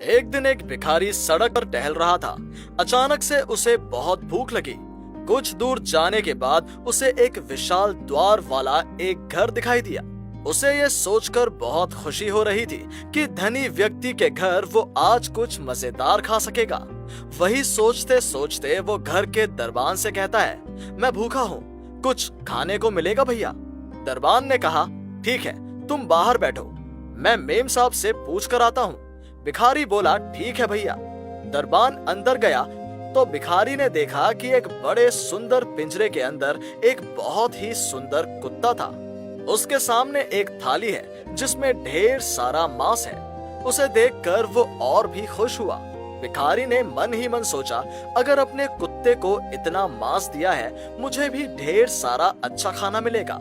एक दिन एक भिखारी सड़क पर टहल रहा था। अचानक से उसे बहुत भूख लगी। कुछ दूर जाने के बाद उसे एक विशाल द्वार वाला एक घर दिखाई दिया। उसे ये सोचकर बहुत खुशी हो रही थी कि धनी व्यक्ति के घर वो आज कुछ मजेदार खा सकेगा। वही सोचते सोचते वो घर के दरबान से कहता है, मैं भूखा हूँ, कुछ खाने को मिलेगा भैया? दरबान ने कहा, ठीक है, तुम बाहर बैठो, मैं मेम साहब से पूछ कर आता हूँ। भिखारी बोला, ठीक है भैया। दरबान अंदर गया तो भिखारी ने देखा कि एक बड़े सुंदर पिंजरे के अंदर एक बहुत ही सुंदर कुत्ता था। उसके सामने एक थाली है जिसमें ढेर सारा मांस है। उसे देखकर वो और भी खुश हुआ। भिखारी ने मन ही मन सोचा, अगर अपने कुत्ते को इतना मांस दिया है, मुझे भी ढेर सारा अच्छा खाना मिलेगा।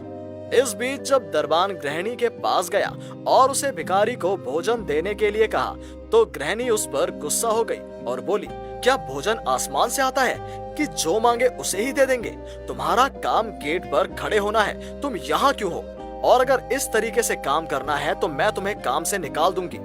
इस बीच जब दरबान गृहिणी के पास गया और उसे भिखारी को भोजन देने के लिए कहा, तो गृहिणी उस पर गुस्सा हो गई और बोली, क्या भोजन आसमान से आता है कि जो मांगे उसे ही दे देंगे? तुम्हारा काम गेट पर खड़े होना है, तुम यहाँ क्यों हो? और अगर इस तरीके से काम करना है तो मैं तुम्हें काम से निकाल दूंगी।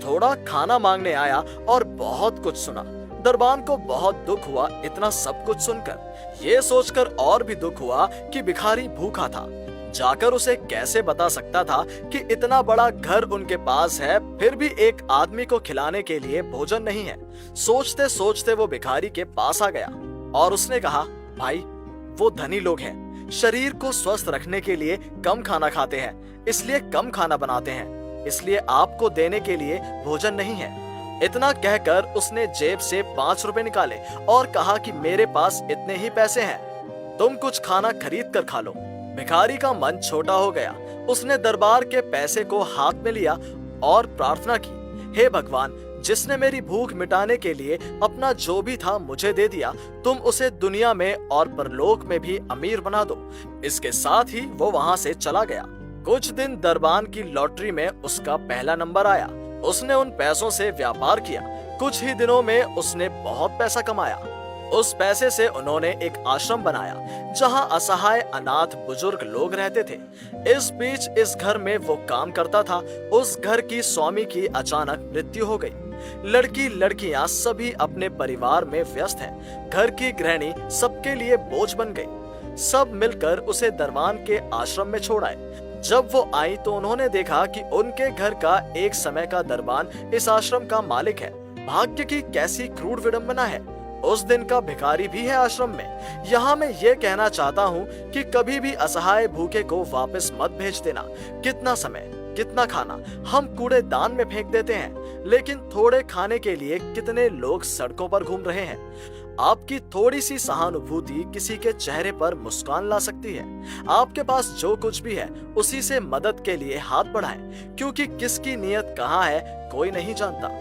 थोड़ा खाना मांगने आया और बहुत कुछ सुना। दरबान को बहुत दुख हुआ इतना सब कुछ सुनकर। ये सोचकर और भी दुख हुआ कि भिखारी भूखा था। जाकर उसे कैसे बता सकता था कि इतना बड़ा घर उनके पास है, फिर भी एक आदमी को खिलाने के लिए भोजन नहीं है। सोचते सोचते वो भिखारी के पास आ गया और उसने कहा, भाई, वो धनी लोग हैं, शरीर को स्वस्थ रखने के लिए कम खाना खाते हैं, इसलिए कम खाना बनाते हैं, इसलिए आपको देने के लिए भोजन नहीं है। इतना कहकर उसने जेब से 5 रुपए निकाले और कहा कि मेरे पास इतने ही पैसे हैं, तुम कुछ खाना खरीद कर खा लो। भिखारी का मन छोटा हो गया। उसने दरबार के पैसे को हाथ में लिया और प्रार्थना की, हे भगवान, जिसने मेरी भूख मिटाने के लिए अपना जो भी था मुझे दे दिया, तुम उसे दुनिया में और परलोक में भी अमीर बना दो। इसके साथ ही वो वहां से चला गया। कुछ दिन दरबान की लॉटरी में उसका पहला नंबर आया। उसने उन पैसों से व्यापार किया। कुछ ही दिनों में उसने बहुत पैसा कमाया। उस पैसे से उन्होंने एक आश्रम बनाया जहां असहाय अनाथ बुजुर्ग लोग रहते थे। इस बीच इस घर में वो काम करता था। उस घर की स्वामी की अचानक मृत्यु हो गई। लड़की लड़कियां सभी अपने परिवार में व्यस्त हैं। घर की गृहिणी सबके लिए बोझ बन गई। सब मिलकर उसे दरबान के आश्रम में छोड़ आए। जब वो आई तो उन्होंने देखा कि उनके घर का एक समय का दरबान इस आश्रम का मालिक है। भाग्य की कैसी क्रूर विडंबना है। उस दिन का भिखारी भी है आश्रम में। यहाँ मैं ये कहना चाहता हूँ कि कभी भी असहाय भूखे को वापस मत भेज देना। कितना समय, कितना खाना हम कूड़ेदान में फेंक देते हैं, लेकिन थोड़े खाने के लिए कितने लोग सड़कों पर घूम रहे हैं। आपकी थोड़ी सी सहानुभूति किसी के चेहरे पर मुस्कान ला सकती है। आपके पास जो कुछ भी है उसी से मदद के लिए हाथ बढ़ाएं, क्योंकि किसकी नीयत कहाँ है कोई नहीं जानता।